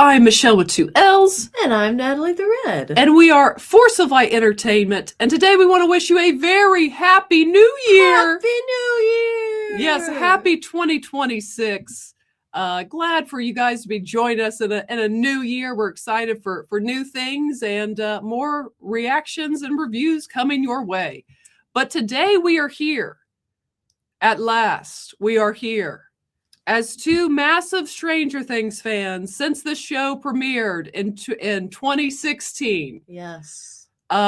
I'm Michelle with 2 L's. And I'm Natalie the Red. And we are Force of Light Entertainment. And today we want to wish you a very happy New Year. Happy New Year! Yes, happy 2026. Glad for you guys to be joining us in a new year. We're excited for new things and more reactions and reviews coming your way. But today we are here. At last, we are here. As two massive Stranger Things fans since the show premiered in 2016. Yes.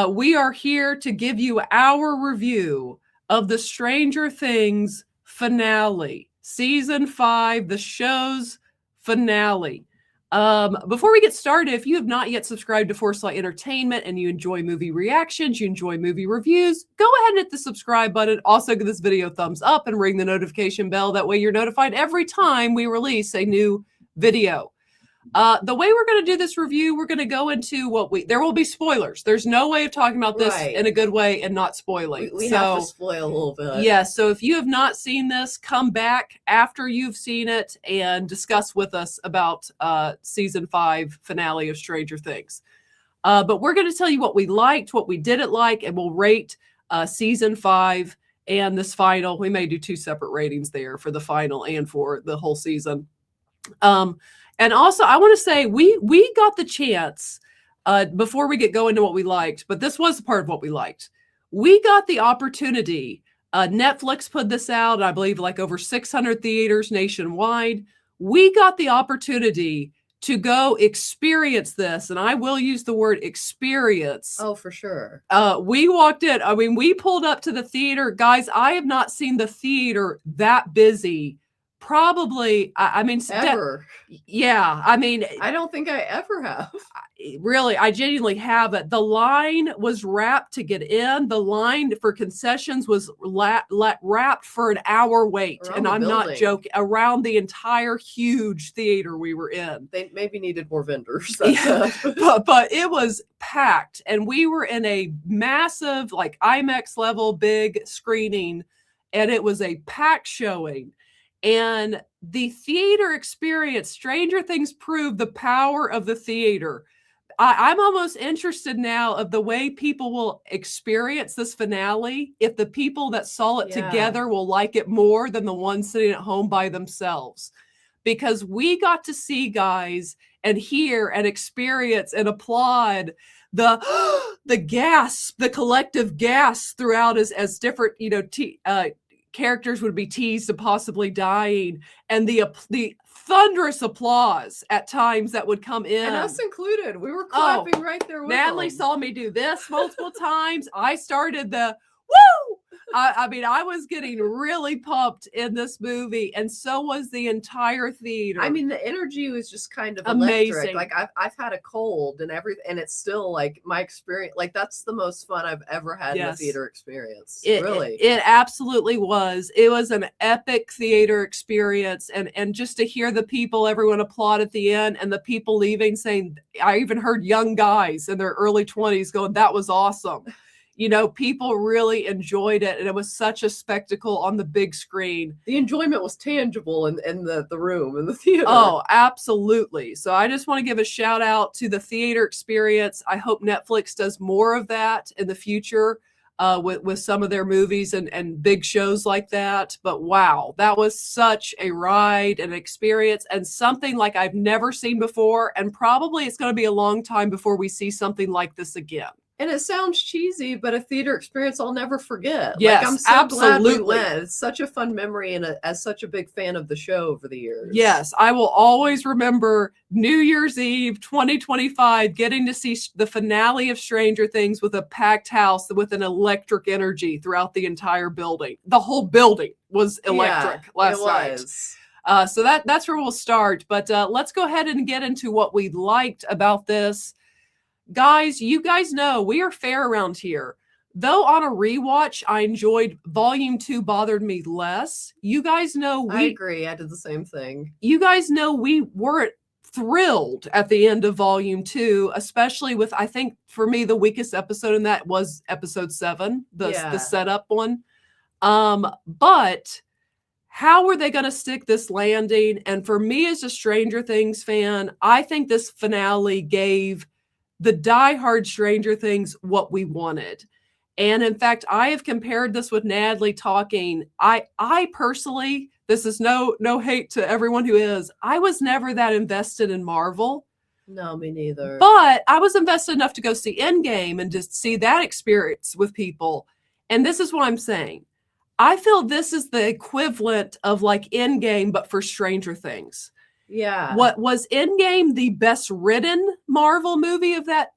We are here to give you our review of the Stranger Things finale. Season 5, the show's finale. Before we get started, if you have not yet subscribed to Force Light Entertainment and you enjoy movie reactions, you enjoy movie reviews, go ahead and hit the subscribe button. Also give this video a thumbs up and ring the notification bell. That way you're notified every time we release a new video. The way we're going to do this review, we're going to go into there will be spoilers. There's no way of talking about this in a good way and not spoiling. We have to spoil a little bit. Yeah, so if you have not seen this, come back after you've seen it and discuss with us about season 5 finale of Stranger Things. But we're going to tell you what we liked, what we didn't like, and we'll rate season 5 and this final. We may do 2 separate ratings there for the final and for the whole season. And also, I want to say we got the chance before we get going to what we liked, but this was part of what we liked. We got the opportunity. Netflix put this out, I believe, like over 600 theaters nationwide. We got the opportunity to go experience this, and I will use the word experience. Oh, for sure. We walked in. I mean, we pulled up to the theater. Guys, I have not seen the theater that busy. Probably, I mean, ever. Yeah, I mean, I don't think I ever have. Really, I genuinely haven't. The line was wrapped to get in. The line for concessions was wrapped for an hour wait. And I'm not joking. Around the entire huge theater we were in. They maybe needed more vendors. Yeah, but it was packed. And we were in a massive, like IMAX level, big screening. And it was a packed showing. And the theater experience, Stranger Things proved the power of the theater. I'm almost interested now of the way people will experience this finale, if the people that saw it together will like it more than the ones sitting at home by themselves. Because we got to see, guys, and hear and experience and applaud the gasp, the collective gasp throughout as different, characters would be teased to possibly dying, and the thunderous applause at times that would come in. And us included. We were clapping right there with Natalie them. saw me do this multiple times. I started the woo! I mean, I was getting really pumped in this movie, and so was the entire theater. I mean, the energy was just kind of amazing. Electric. Like I've had a cold and everything, and it's still like my experience. Like that's the most fun I've ever had in a theater experience. It absolutely was. It was an epic theater experience, and just to hear the people, everyone applaud at the end, and the people leaving saying, I even heard young guys in their early 20s going, "That was awesome." People really enjoyed it, and it was such a spectacle on the big screen. The enjoyment was tangible in the room, in the theater. Oh, absolutely. So I just want to give a shout out to the theater experience. I hope Netflix does more of that in the future with some of their movies and big shows like that. But wow, that was such a ride and experience, and something like I've never seen before. And probably it's going to be a long time before we see something like this again. And it sounds cheesy, but a theater experience I'll never forget. Yes, I'm so absolutely. glad we went. It's such a fun memory, and as such a big fan of the show over the years. Yes, I will always remember New Year's Eve 2025, getting to see the finale of Stranger Things with a packed house with an electric energy throughout the entire building. The whole building was electric last night. So that's where we'll start. But let's go ahead and get into what we liked about this. Guys, you guys know we are fair around here. Though on a rewatch, I enjoyed Volume 2 bothered me less. You guys know I agree. I did the same thing. You guys know we weren't thrilled at the end of Volume 2, especially with, I think, for me, the weakest episode in that was episode 7, the setup one. But how were they going to stick this landing? And for me as a Stranger Things fan, I think this finale gave the diehard Stranger Things what we wanted. And in fact, I have compared this with Natalie talking. I personally, this is no hate to everyone who is, I was never that invested in Marvel. No, me neither. But I was invested enough to go see Endgame and just see that experience with people. And this is what I'm saying. I feel this is the equivalent of like Endgame, but for Stranger Things. Yeah. What was Endgame the best written Marvel movie of that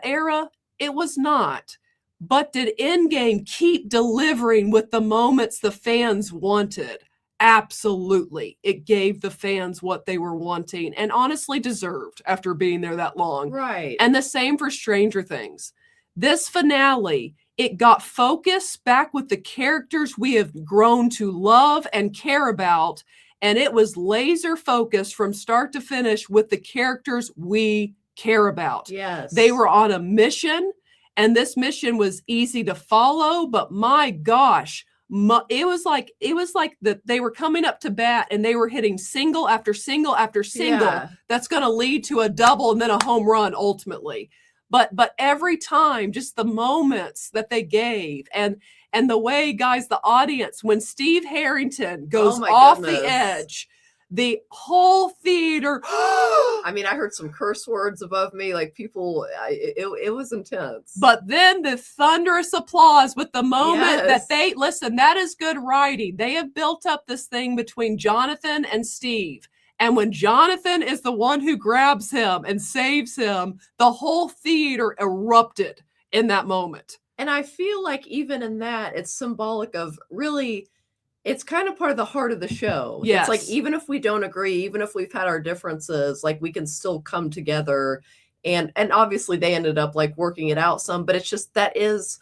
era? It was not. But did Endgame keep delivering with the moments the fans wanted? Absolutely. It gave the fans what they were wanting and honestly deserved after being there that long. Right. And the same for Stranger Things. This finale, it got focus back with the characters we have grown to love and care about. And it was laser focused from start to finish with the characters we care about. Yes. They were on a mission, and this mission was easy to follow, but my gosh, it was like that they were coming up to bat and they were hitting single after single after single. Yeah. That's going to lead to a double and then a home run ultimately. But every time, just the moments that they gave and the way, guys, the audience, when Steve Harrington goes off the edge, the whole theater. I mean, I heard some curse words above me, like people, it was intense. But then the thunderous applause with the moment that they, listen, that is good writing. They have built up this thing between Jonathan and Steve. And when Jonathan is the one who grabs him and saves him, the whole theater erupted in that moment. And I feel like even in that, it's symbolic of really, it's kind of part of the heart of the show. Yes. It's like, even if we don't agree, even if we've had our differences, like we can still come together. And obviously they ended up like working it out some, but it's just, that is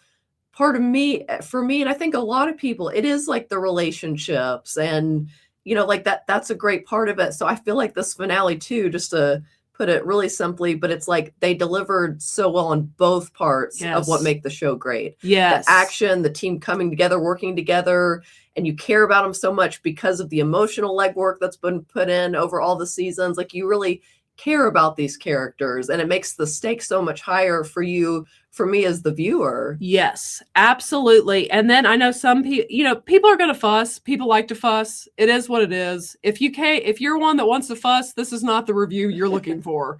part of me, for me. And I think a lot of people, it is like the relationships and, you know, like that's a great part of it. So I feel like this finale too, just to put it really simply, but it's like they delivered so well on both parts of what make the show great. Yes. The action, the team coming together, working together, and you care about them so much because of the emotional legwork that's been put in over all the seasons. Like you really care about these characters and it makes the stakes so much higher for you, for me as the viewer. Yes, absolutely. And then I know some people, you know, people are going to fuss. People like to fuss. It is what it is. If you're one that wants to fuss, this is not the review you're looking for,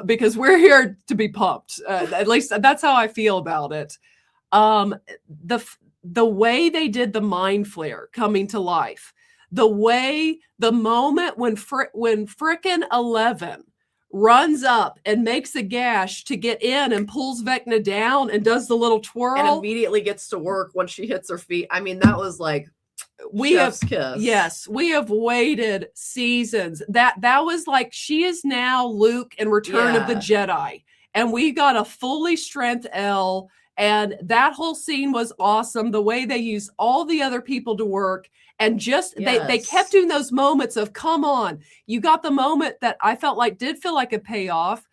because we're here to be pumped. At least that's how I feel about it. The way they did the mind flare coming to life, the moment when frickin' 11 runs up and makes a gash to get in and pulls Vecna down and does the little twirl. And immediately gets to work once she hits her feet. I mean, that was like chef's kiss. Yes, we have waited seasons. That was like, she is now Luke in Return of the Jedi. And we got a fully strength L. And that whole scene was awesome. The way they used all the other people to work. And just they kept doing those moments of, come on. You got the moment that I felt like did feel like a payoff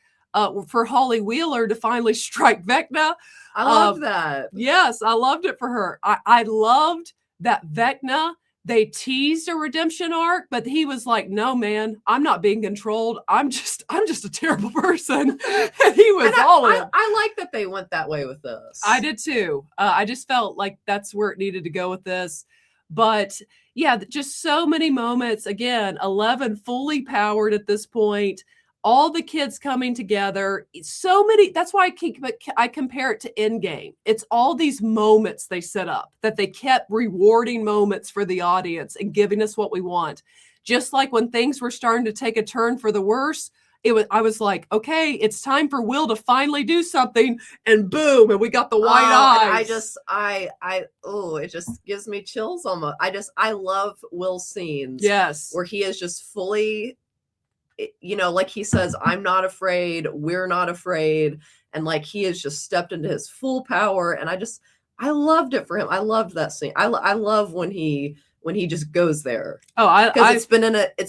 for Holly Wheeler to finally strike Vecna. I love that. Yes, I loved it for her. I loved that Vecna, they teased a redemption arc, but he was like, no, man, I'm not being controlled. I'm just a terrible person. And he was all in. I like that they went that way with this. I did too. I just felt like that's where it needed to go with this. But yeah, just so many moments. Again, 11 fully powered at this point. All the kids coming together. So many. That's why I compare it to Endgame. It's all these moments they set up that they kept rewarding moments for the audience and giving us what we want. Just like when things were starting to take a turn for the worse, I was like, okay, it's time for Will to finally do something, and boom, and we got the white eyes. It just gives me chills almost. I love Will's scenes. Yes. Where he is just fully, you know, like he says, I'm not afraid, we're not afraid. And like, he has just stepped into his full power. And I loved it for him. I loved that scene. I love when he when he just goes there. Oh, because it's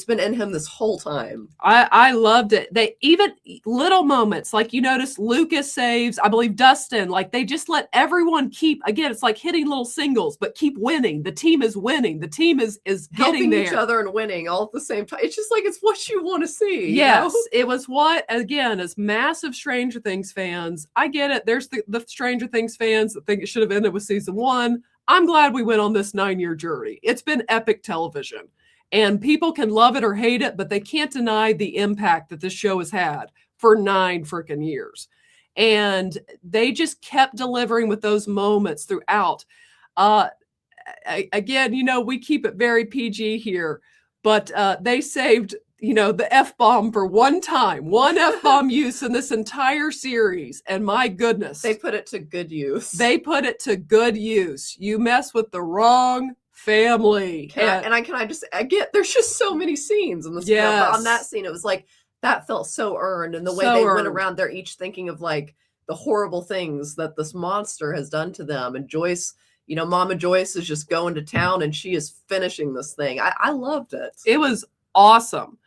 been in him this whole time. I loved it. They even little moments like you notice Lucas saves, I believe Dustin, like they just let everyone keep, again, it's like hitting little singles, but keep winning. The team is winning. The team is getting helping there. each other and winning all at the same time. It's just like it's what you want to see. Yes, you know? it was what, again, as massive Stranger Things fans, I get it. There's the Stranger Things fans that think it should have ended with season 1. I'm glad we went on this 9-year journey. It's been epic television. And people can love it or hate it, but they can't deny the impact that this show has had for 9 freaking years. And they just kept delivering with those moments throughout. Again, you know, we keep it very PG here, but they saved, you know, the F-bomb for one time, one F-bomb use in this entire series. And my goodness. They put it to good use. They put it to good use. You mess with the wrong family. There's just so many scenes in this. Yes. But on that scene, it was like, that felt so earned. And the way they went around, they're each thinking of like the horrible things that this monster has done to them. And Joyce, you know, Mama Joyce is just going to town and she is finishing this thing. I loved it. It was awesome.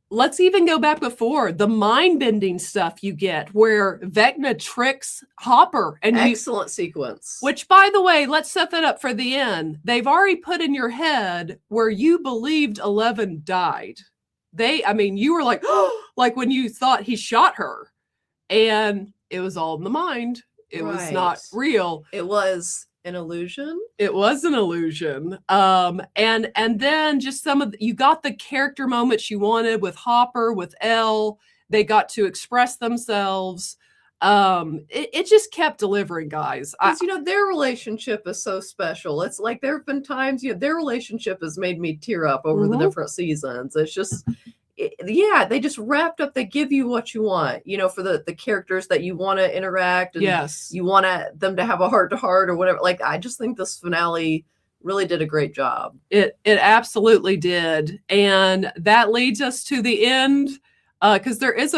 Let's even go back before the mind-bending stuff you get where Vecna tricks Hopper. And excellent sequence. Which, by the way, let's set that up for the end. They've already put in your head where you believed 11 died. You were like, oh, like when you thought he shot her. And it was all in the mind. It was not real. It was an illusion. It was an illusion. And then just you got the character moments you wanted with Hopper, with Elle. They got to express themselves. It just kept delivering, guys. Because, you know, their relationship is so special. It's like there have been times, you know, their relationship has made me tear up over the different seasons. It's just... they just wrapped up. They give you what you want, you know, for the characters that you want to interact. And yes. You want them to have a heart-to-heart or whatever. Like, I just think this finale really did a great job. It absolutely did. And that leads us to the end, because there is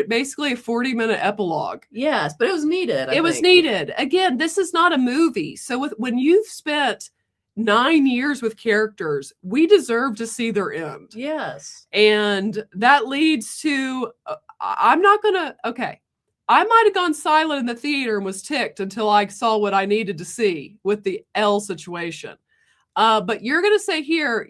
basically a 40-minute epilogue. Yes, but it was needed. It was needed. Again, this is not a movie. So when you've spent 9 years with characters, we deserve to see their end. Yes. And that leads to, I might have gone silent in the theater and was ticked until I saw what I needed to see with the Elle situation. But you're going to say here,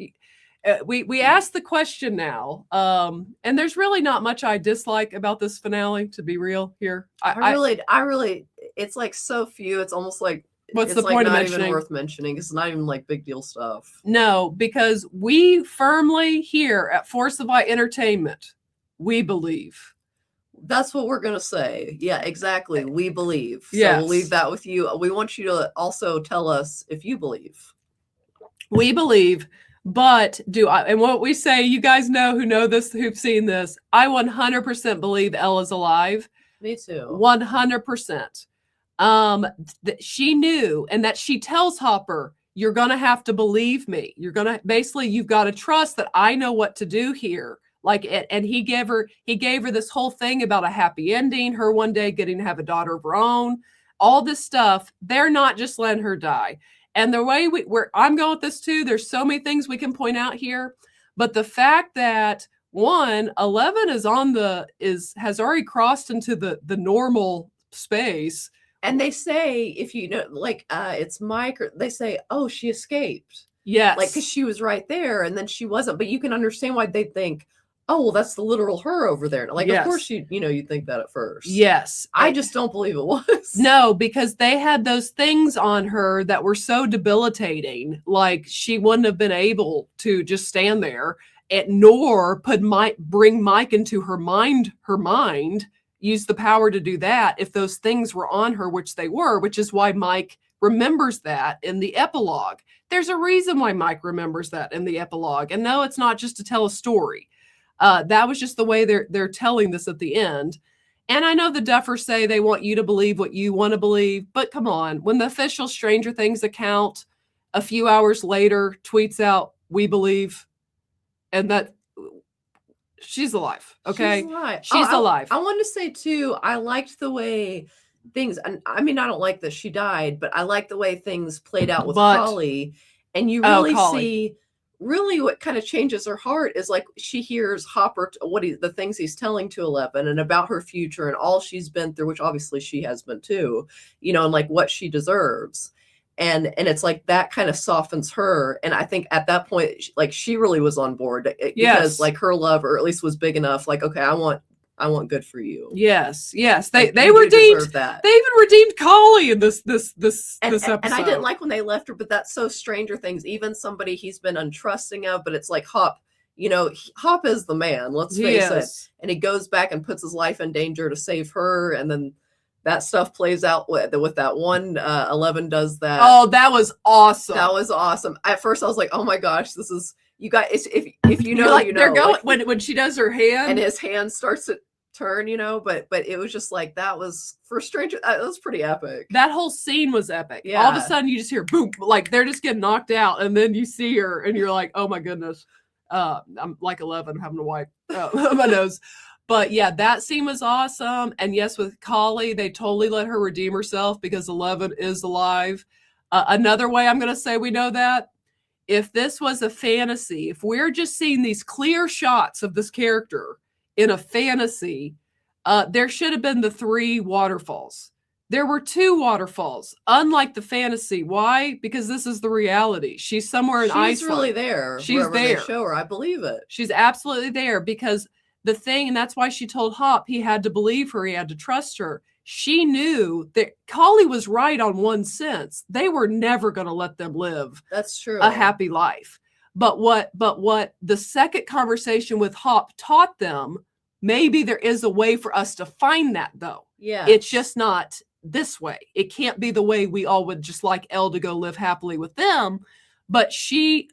we asked the question now, and there's really not much I dislike about this finale, to be real here. I really, it's like so few, it's almost like, what's the point of mentioning? Not even worth mentioning. It's not even like big deal stuff. No, because we firmly here at Force of Light Entertainment, we believe. That's what we're going to say. Yeah, exactly. We believe. So yes. We'll leave that with you. We want you to also tell us if you believe. We believe, but and what we say, you guys know who know this, who've seen this, I 100% believe Elle is alive. Me too. 100%. That she knew, and that she tells Hopper, you're going to have to believe me. You've got to trust that I know what to do here. Like it, and he gave her this whole thing about a happy ending, her one day getting to have a daughter of her own, all this stuff. They're not just letting her die. And the way I'm going with this too, there's so many things we can point out here, but the fact that 11 has already crossed into the normal space. And they say, if you know, like, it's Mike, or they say, oh, she escaped. Yes. Like, because she was right there and then she wasn't. But you can understand why they think, oh, well, that's the literal her over there. Like, yes. Of course, you'd think that at first. Yes. I just don't believe it was. No, because they had those things on her that were so debilitating. Like, she wouldn't have been able to just stand there, nor bring Mike into her mind, use the power to do that if those things were on her, which they were, which is why Mike remembers that in the epilogue. There's a reason why Mike remembers that in the epilogue. And no, it's not just to tell a story. That was just the way they're telling this at the end. And I know the Duffers say they want you to believe what you want to believe, but come on, when the official Stranger Things account a few hours later tweets out, we believe, and that she's alive. Okay. She's alive. I wanted to say too, I liked the way things, and I mean, I don't like that she died, but I like the way things played out with Holly. And you Oh, really Collie. see, really what kind of changes her heart is like she hears Hopper, the things he's telling to Eleven and about her future and all she's been through, which obviously she has been too, and like what she deserves. And it's like that kind of softens her. And I think at that point, like she really was on board because Yes. like her love, or at least was big enough. Like, okay, I want good for you. Yes. Yes. Like, They you do redeemed deserve that. they even redeemed Collie in this episode. And I didn't like when they left her, but that's so Stranger Things. Even somebody he's been untrusting of, but it's like Hop. Hop is the man. Let's face it. And he goes back and puts his life in danger to save her, and then that stuff plays out with that one. 11 does that. Oh, that was awesome. That was awesome. At first, I was like, "Oh my gosh, this is you guys." If you know, like, you know. They're going like, when she does her hand, and his hand starts to turn. But it was just like that was for Stranger. That was pretty epic. That whole scene was epic. Yeah. All of a sudden, you just hear boom, like they're just getting knocked out, and then you see her, and you're like, "Oh my goodness." I'm like 11, having to wipe my nose. But yeah, that scene was awesome. And yes, with Collie, they totally let her redeem herself because 11 is alive. Another way I'm going to say we know that, if this was a fantasy, if we're just seeing these clear shots of this character in a fantasy, there should have been the 3 waterfalls. There were 2 waterfalls, unlike the fantasy. Why? Because this is the reality. She's somewhere in Iceland. She's really there. She's there. They show her. I believe it. She's absolutely there because the thing, and that's why she told Hop he had to believe her, he had to trust her. She knew that Collie was right on one sense. They were never going to let them live That's true. a happy life. But what the second conversation with Hop taught them, maybe there is a way for us to find that, though. Yeah. It's just not this way. It can't be the way we all would just like Elle to go live happily with them. But she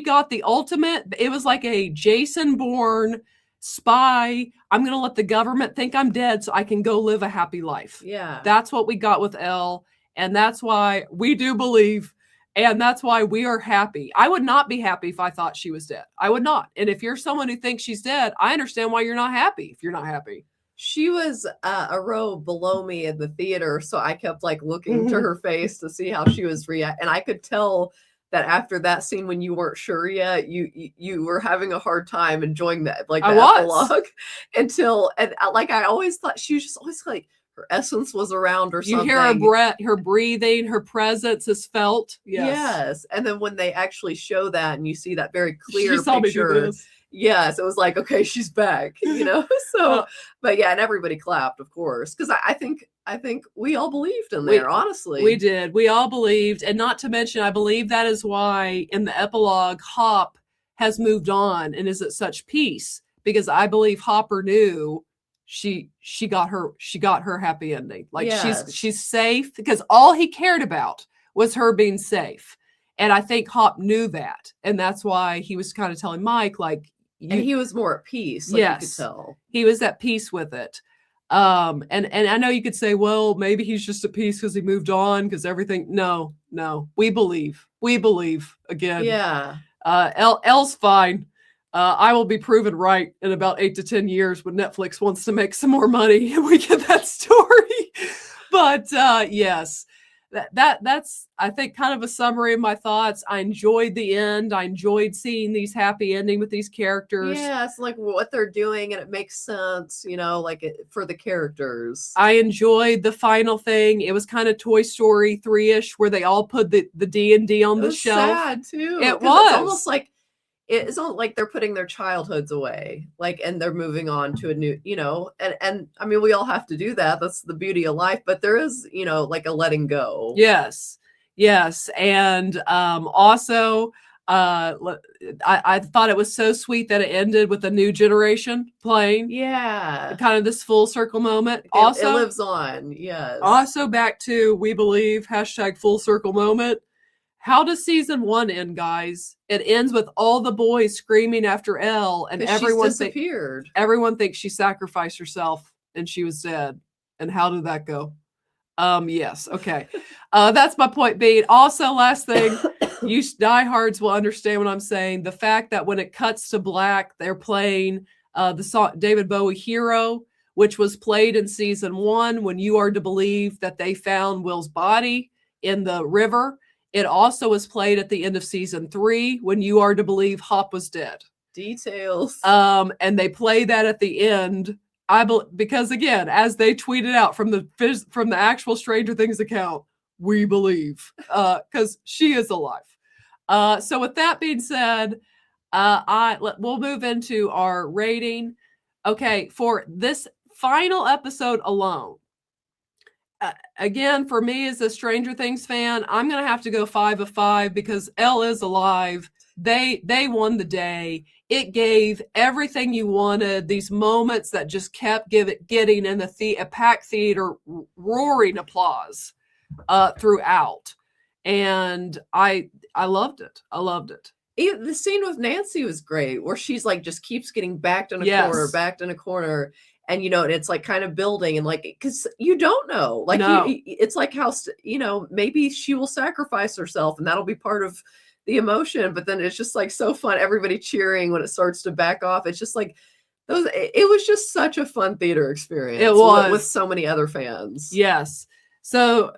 got the ultimate. It was like a Jason Bourne spy. I'm going to let the government think I'm dead so I can go live a happy life. Yeah. That's what we got with Elle. And that's why we do believe. And that's why we are happy. I would not be happy if I thought she was dead. I would not. And if you're someone who thinks she's dead, I understand why you're not happy if you're not happy. She was a row below me in the theater, so I kept like looking to her face to see how she was reacting. And I could tell that after that scene, when you weren't sure yet, you were having a hard time enjoying that, like the epilogue, until like I always thought she was just always like her essence was around or something. You hear her breath, her breathing, her presence is felt. Yes. And then when they actually show that and you see that very clear she saw picture. Me do this. Yes, it was like, okay, she's back, So, but yeah, and everybody clapped, of course, because I think we all believed in there, honestly. We did. We all believed, and not to mention, I believe that is why in the epilogue, Hop has moved on and is at such peace, because I believe Hopper knew she got her happy ending. Like she's safe, because all he cared about was her being safe. And I think Hop knew that, and that's why he was kind of telling Mike, like, and he was more at peace. Like, yes, you could tell he was at peace with it. And I know you could say, well, maybe he's just at peace because he moved on, because everything. No, we believe again. Yeah. Elle's fine. I will be proven right in about 8 to 10 years when Netflix wants to make some more money and we get that story. But yes. That's I think kind of a summary of my thoughts. I enjoyed the end. I enjoyed seeing these happy ending with these characters. Yeah, it's like what they're doing, and it makes sense, like for the characters. I enjoyed the final thing. It was kind of Toy Story 3-ish, where they all put the D&D on the shelf. Sad too. It was. It's almost like it's not like they're putting their childhoods away, like, and they're moving on to a new, and I mean, we all have to do that. That's the beauty of life, but there is, like a letting go. Yes. And also, I thought it was so sweet that it ended with a new generation playing. Yeah. Kind of this full circle moment. It lives on. Yes. Also back to we believe, #full circle moment. How does season 1 end, guys? It ends with all the boys screaming after Elle, and everyone disappeared. Everyone thinks she sacrificed herself and she was dead. And how did that go? Yes. Okay. That's my point being. Also, last thing, you diehards will understand what I'm saying. The fact that when it cuts to black, they're playing the song David Bowie Hero, which was played in season 1 when you are to believe that they found Will's body in the river. It also was played at the end of season 3 when you are to believe Hop was dead. Details. And they play that at the end. Because again, as they tweeted out from the actual Stranger Things account, we believe, because she is alive. So with that being said, we'll move into our rating. Okay, for this final episode alone, again, for me as a Stranger Things fan, I'm gonna have to go 5 of 5 because Elle is alive. They won the day. It gave everything you wanted. These moments that just kept getting in a packed theater roaring applause throughout, and I loved it. I loved it. The scene with Nancy was great, where she's like just keeps getting backed in a corner, and it's like kind of building, and like, because you don't know, like, it's like how maybe she will sacrifice herself, and that'll be part of the emotion. But then it's just like so fun, everybody cheering when it starts to back off. It's just like it was just such a fun theater experience. It was with so many other fans. Yes. So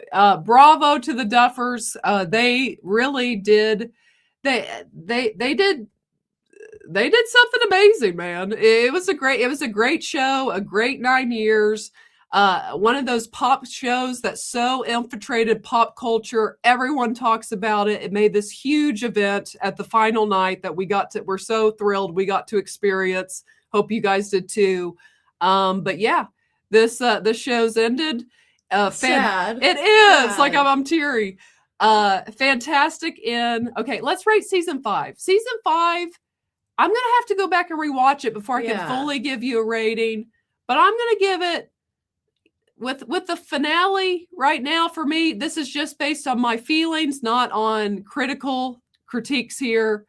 bravo to the Duffers. They really did. They did something amazing, man. It was a great show, a great 9 years. One of those pop shows that so infiltrated pop culture. Everyone talks about it. It made this huge event at the final night that we're so thrilled we got to experience. Hope you guys did too. But yeah, this show's ended. Sad. It is. Sad. Like I'm teary. Fantastic okay, let's rate season 5. Season 5, I'm going to have to go back and rewatch it before I can fully give you a rating, but I'm going to give it with the finale right now. For me, this is just based on my feelings, not on critiques here.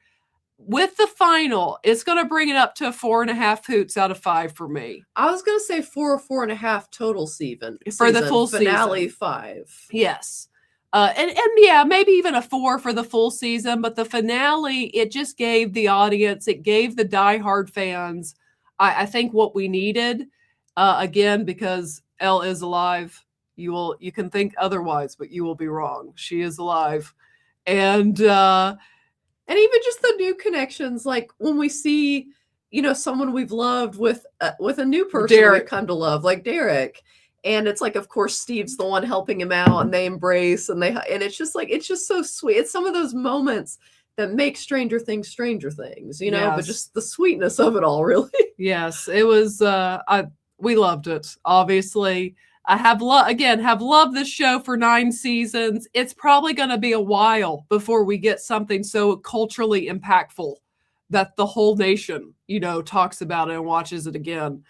With the final, it's going to bring it up to a 4.5 hoots out of 5 for me. I was going to say 4 or 4.5 total season for the full finale season. 5. Yes. And yeah, maybe even a 4 for the full season, but the finale, it just gave the audience, it gave the diehard fans, I think what we needed. Again, because Elle is alive, you can think otherwise, but you will be wrong. She is alive, and even just the new connections, like when we see, someone we've loved with a new person we've come to love, like Derek. And it's like, of course, Steve's the one helping him out, and they embrace, and it's just like, it's just so sweet. It's some of those moments that make Stranger Things, yes. But just the sweetness of it all, really. Yes, it was, we loved it, obviously. I have loved this show for 9 seasons. It's probably going to be a while before we get something so culturally impactful that the whole nation, talks about it and watches it again.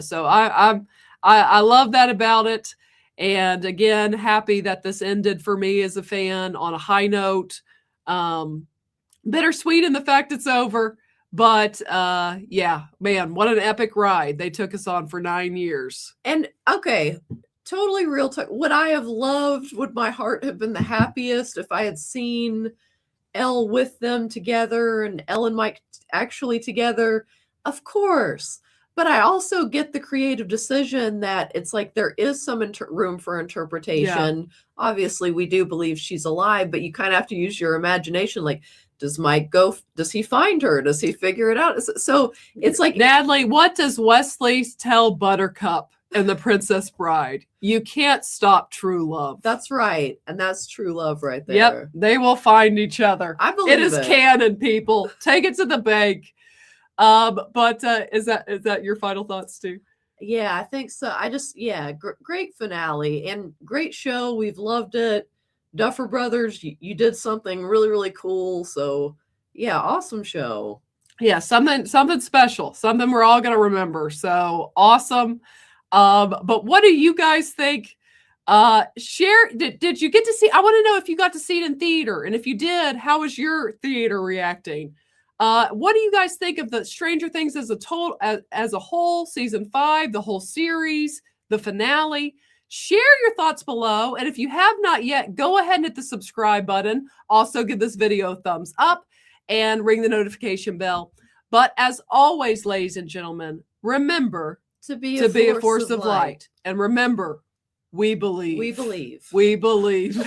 So I love that about it. And again, happy that this ended for me as a fan on a high note. Bittersweet in the fact it's over. But yeah, man, what an epic ride they took us on for 9 years. And okay, totally real talk. Would I have loved, would my heart have been the happiest if I had seen Elle with them together and Elle and Mike actually together? Of course. But I also get the creative decision that it's like there is some room for interpretation. Yeah. Obviously, we do believe she's alive, but you kind of have to use your imagination. Like, does Mike go? Does he find her? Does he figure it out? So it's like, Natalie, what does Wesley tell Buttercup and the Princess Bride? You can't stop true love. That's right. And that's true love right there. Yep. They will find each other. I believe it is canon, people. Take it to the bank. But is that your final thoughts too? Yeah, I think so. Great finale and great show. We've loved it. Duffer Brothers, you did something really, really cool. So yeah, awesome show. Yeah, something special, something we're all going to remember. So awesome. But what do you guys think? Share, did you get to see, I want to know if you got to see it in theater, and if you did, how was your theater reacting? What do you guys think of the Stranger Things as a whole, season 5, the whole series, the finale? Share your thoughts below. And if you have not yet, go ahead and hit the subscribe button. Also give this video a thumbs up and ring the notification bell. But as always, ladies and gentlemen, remember to be a force of light. And remember, we believe. We believe. We believe.